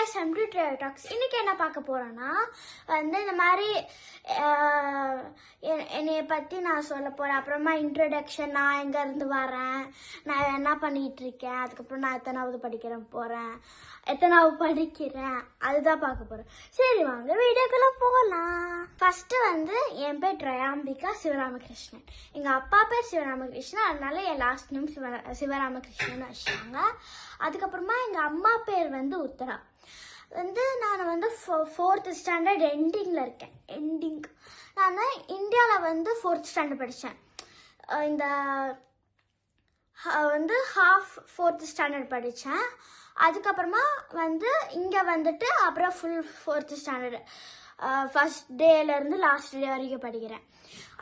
guys, I'm to Trail Talks. இன்னைக்கு என்ன பார்க்க போறேன்னா இந்த மாதிரி என்னைய பத்தி நான் சொல்ல போறேன். அப்புறமா இன்ட்ரோடக்ஷன், நான் எங்க இருந்து வரேன், நான் என்ன பண்ணிட்டு இருக்கேன், அதுக்கப்புறம் நான் எத்தனாவது படிக்கிறேன் அதுதான் பார்க்க போறேன். சரி வாங்க வீடியோக்குள்ள போகலாம். ஃபர்ஸ்ட் என் பேர் ட்ரயாம்பிகா சிவராமகிருஷ்ணன். எங்க அப்பா பேர் சிவராமகிருஷ்ணன், அதனால என் லாஸ்ட் நேம் சிவராமகிருஷ்ணன் வச்சாங்க. அதுக்கப்புறமா எங்க அம்மா பேர் உத்தரா. நான் 4th ஸ்டாண்டர்ட் எண்டிங்ல இருக்கேன். நான் இந்தியாவில் 4th ஸ்டாண்டர்ட் படித்தேன். இந்த ஹாஃப் 4th ஸ்டாண்டர்ட் படித்தேன். அதுக்கப்புறமா இங்கே அப்புறம் ஃபுல் 4th ஸ்டாண்டர்டு ஃபர்ஸ்ட் டேலேருந்து லாஸ்ட் டே வரைக்கும் படிக்கிறேன்.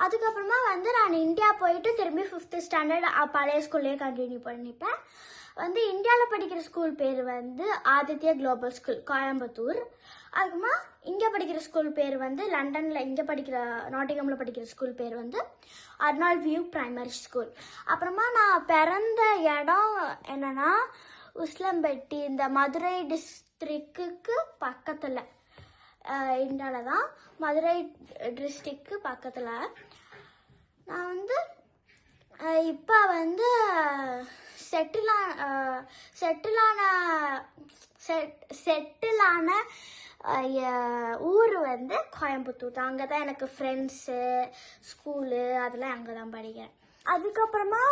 அதுக்கப்புறமா நான் இந்தியா போயிட்டு திரும்பி 5th ஸ்டாண்டர்ட் பழைய ஸ்கூல்லேயே கண்டினியூ பண்ணிப்பேன். இந்தியாவில் படிக்கிற ஸ்கூல் பேர் ஆதித்யா குளோபல் ஸ்கூல் கோயம்புத்தூர். அதுக்குமா இங்கே படிக்கிற ஸ்கூல் பேர் லண்டனில் இங்கே படிக்கிற நாட்டிகமில் படிக்கிற ஸ்கூல் பேர் அர்னால்ட் வியூ பிரைமரி ஸ்கூல். அப்புறமா நான் பிறந்த இடம் என்னன்னா உஸ்லம்பட்டி, இந்த மதுரை டிஸ்ட்ரிக்டுக்கு பக்கத்தில், இந்தியாவில் தான் மதுரை டிஸ்ட்ரிக்டு பக்கத்தில். நான் இப்போ செட்டிலான ஊர் கோயம்புத்தூர் தான். அங்கே தான் எனக்கு ஃப்ரெண்ட்ஸு, ஸ்கூலு அதெல்லாம் அங்கே தான் படிக்கிறேன். அதுக்கப்புறமா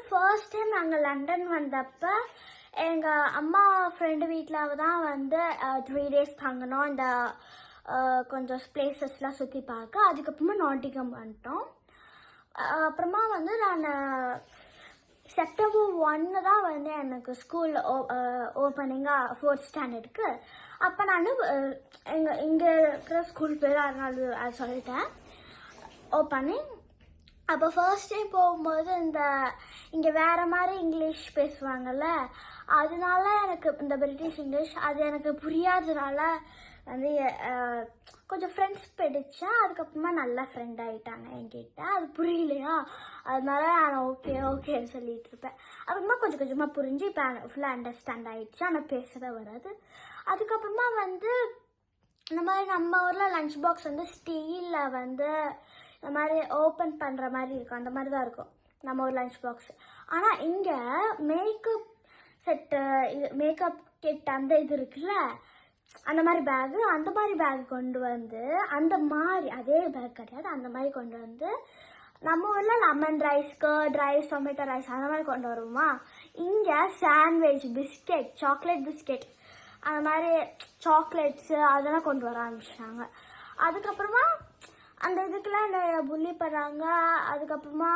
ஃபர்ஸ்ட் டைம் நாங்கள் லண்டன் வந்தப்போ எங்கள் அம்மா ஃப்ரெண்டு வீட்டில் தான் 3 days தங்கினோம். இந்த கொஞ்சம் பிளேசஸ்லாம் சுற்றி பார்க்க. அதுக்கப்புறமா நாட்டிகம் வந்துட்டோம். அப்புறமா நான் செப்டம்பர் 1 தான் எனக்கு ஸ்கூல் ஓப்பனிங்காக 4th ஸ்டாண்டர்டுக்கு. அப்போ நான் இங்கே இருக்கிற ஸ்கூல் பேர் அதனால அது சொல்லிட்டேன் ஓப்பனிங். அப்போ ஃபர்ஸ்ட் டே போகும்போது இங்கே வேறு மாதிரி இங்கிலீஷ் பேசுவாங்கள்ல, அதனால எனக்கு இந்த பிரிட்டிஷ் இங்கிலீஷ் அது எனக்கு புரியாததுனால கொஞ்சம் ஃப்ரெண்ட்ஸ் பிடிச்சேன். அதுக்கப்புறமா நல்லா ஃப்ரெண்ட் ஆகிட்டாங்க என்கிட்ட. அது புரியலையா, அதனால நான் ஓகேன்னு சொல்லிட்டு இருப்பேன். அப்புறமா கொஞ்சம் கொஞ்சமாக புரிஞ்சு இப்போ ஃபுல்லாக அண்டர்ஸ்டாண்ட் ஆகிடுச்சு, ஆனால் பேசவே வராது. அதுக்கப்புறமா இந்த மாதிரி நம்ம ஊரில் லஞ்ச் பாக்ஸ் ஸ்டீலில் இந்த மாதிரி ஓப்பன் பண்ணுற மாதிரி இருக்கும், அந்த மாதிரி தான் இருக்கும் நம்ம ஒரு லஞ்ச் பாக்ஸ். ஆனால் இங்கே மேக்கப் செட்டு, மேக்கப் கிட் இது இருக்குல்ல, அந்த மாதிரி பேக் கொண்டு அந்த மாதிரி அதே பேக் கிடையாது, அந்த மாதிரி கொண்டு நம்ம ஊரில் lemon rice, curd rice, tomato rice அந்த மாதிரி கொண்டு வருவோமா, இங்கே சாண்ட்விச், பிஸ்கெட், சாக்லேட் பிஸ்கெட், அந்த மாதிரி சாக்லேட்ஸு அதெல்லாம் கொண்டு வர ஆரம்பிச்சிட்டாங்க. அதுக்கப்புறமா அந்த இதுக்கெல்லாம் என்னை புள்ளி பண்ணுறாங்க. அதுக்கப்புறமா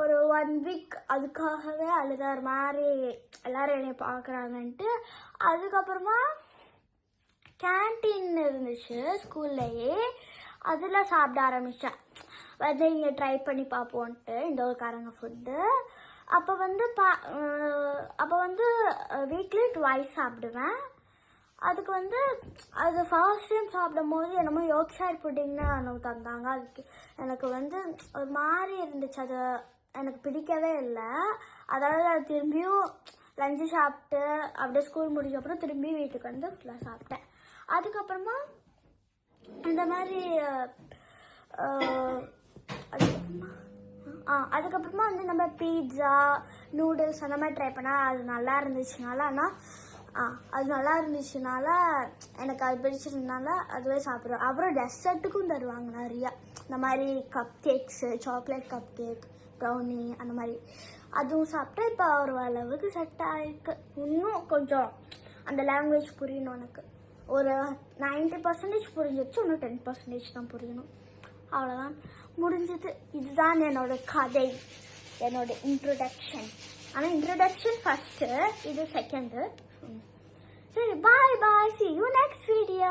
ஒரு 1 week அதுக்காகவே அழுதார் மாதிரி எல்லாரும் என்னை பார்க்குறாங்கன்ட்டு. அதுக்கப்புறமா கேன்டீன் இருந்துச்சு ஸ்கூல்லையே, அதில் சாப்பிட ஆரம்பித்தேன். இங்கே ட்ரை பண்ணி பார்ப்போன்ட்டு இந்த ஒரு காரங்க ஃபுட்டு. அப்போ வீக்லி 2 சாப்பிடுவேன். அதுக்கு அது ஃபர்ஸ்ட் டைம் சாப்பிடும் போது என்னமோ யோக்ஷாயர் புட்டிங்னு எனக்கு தந்தாங்க. அதுக்கு எனக்கு ஒரு மாதிரி இருந்துச்சு, அது எனக்கு பிடிக்கவே இல்லை. அதாவது அது திரும்பியும் லஞ்சு சாப்பிட்டு அப்படியே ஸ்கூல் முடிஞ்ச அப்புறம் திரும்பி வீட்டுக்கு ஃபுல்லாக சாப்பிட்டேன். அதுக்கப்புறமா இந்த மாதிரி அதுக்கப்புறமா நம்ம பீட்சா, நூடுல்ஸ் அந்த மாதிரி ட்ரை பண்ணால் அது நல்லா இருந்துச்சுனால எனக்கு அது பிடிச்சிருந்தனால அதுவே சாப்பிட்றோம். அப்புறம் டெசர்ட்டுக்கும் தருவாங்க நிறையா, இந்த மாதிரி cup cakes, chocolate cup cake, brownie அந்த மாதிரி அதுவும் சாப்பிட்டா இப்போ ஒரு அளவுக்கு செட் ஆகிருக்கு. இன்னும் கொஞ்சம் அந்த லாங்குவேஜ் புரியணும். எனக்கு ஒரு 90% புரிஞ்சிருச்சு, இன்னும் 10% தான் புரியணும். அவ்வளோதான், முடிஞ்சது. இதுதான் என்னோட கதை, என்னோட இன்ட்ரோடக்ஷன். ஆனால் இன்ட்ரோடக்ஷன் ஃபர்ஸ்ட்டு, இது செகண்டு. சரி, bye, see you next video.